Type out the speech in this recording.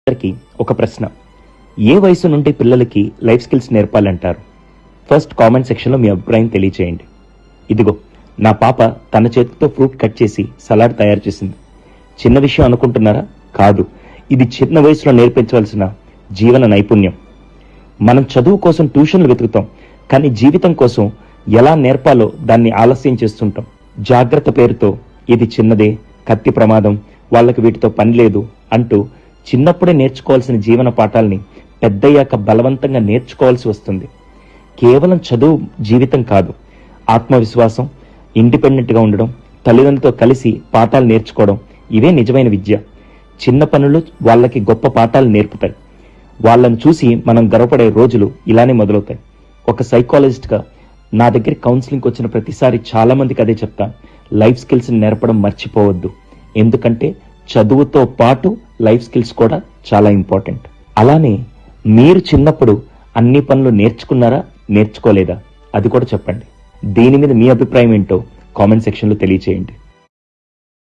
అందరికీ ఒక ప్రశ్న. ఏ వయసు నుండి పిల్లలకి లైఫ్ స్కిల్స్ నేర్పాలంటారు? ఫస్ట్ కామెంట్ సెక్షన్లో మీ అభిప్రాయం తెలియచేయండి. ఇదిగో నా పాప తన చేతితో ఫ్రూట్ కట్ చేసి సలాడ్ తయారు చేసింది. చిన్న విషయం అనుకుంటున్నారా? కాదు, ఇది చిన్న వయసులో నేర్పించవలసిన జీవన నైపుణ్యం. మనం చదువు కోసం ట్యూషన్లు వెతుకుతాం, కానీ జీవితం కోసం ఎలా నేర్పాలో దాన్ని ఆలస్యం చేస్తుంటాం. జాగ్రత్త పేరుతో ఇది చిన్నదే, కత్తి ప్రమాదం, వాళ్ళకి వీటితో పని లేదు అంటూ చిన్నప్పుడే నేర్చుకోవాల్సిన జీవన పాఠాలని పెద్దయ్యాక బలవంతంగా నేర్చుకోవాల్సి వస్తుంది. కేవలం చదువు జీవితం కాదు. ఆత్మవిశ్వాసం, ఇండిపెండెంట్గా ఉండడం, తల్లిదండ్రులతో కలిసి పాఠాలు నేర్చుకోవడం, ఇవే నిజమైన విద్య. చిన్న పనులు వాళ్ళకి గొప్ప పాఠాలు నేర్పుతాయి. వాళ్ళని చూసి మనం గర్వపడే రోజులు ఇలానే మొదలవుతాయి. ఒక సైకాలజిస్ట్గా నా దగ్గర కౌన్సిలింగ్కి వచ్చిన ప్రతిసారి చాలా మందికి అదే చెప్తాను, లైఫ్ స్కిల్స్ నేర్పడం మర్చిపోవద్దు. ఎందుకంటే చదువుతో పాటు లైఫ్ స్కిల్స్ కూడా చాలా ఇంపార్టెంట్. అలానే మీరు చిన్నప్పుడు అన్ని పనులు నేర్చుకున్నారా, నేర్చుకోలేదా? అది కూడా చెప్పండి. దీని మీద మీ అభిప్రాయం ఏంటో కామెంట్ సెక్షన్లో తెలియచేయండి.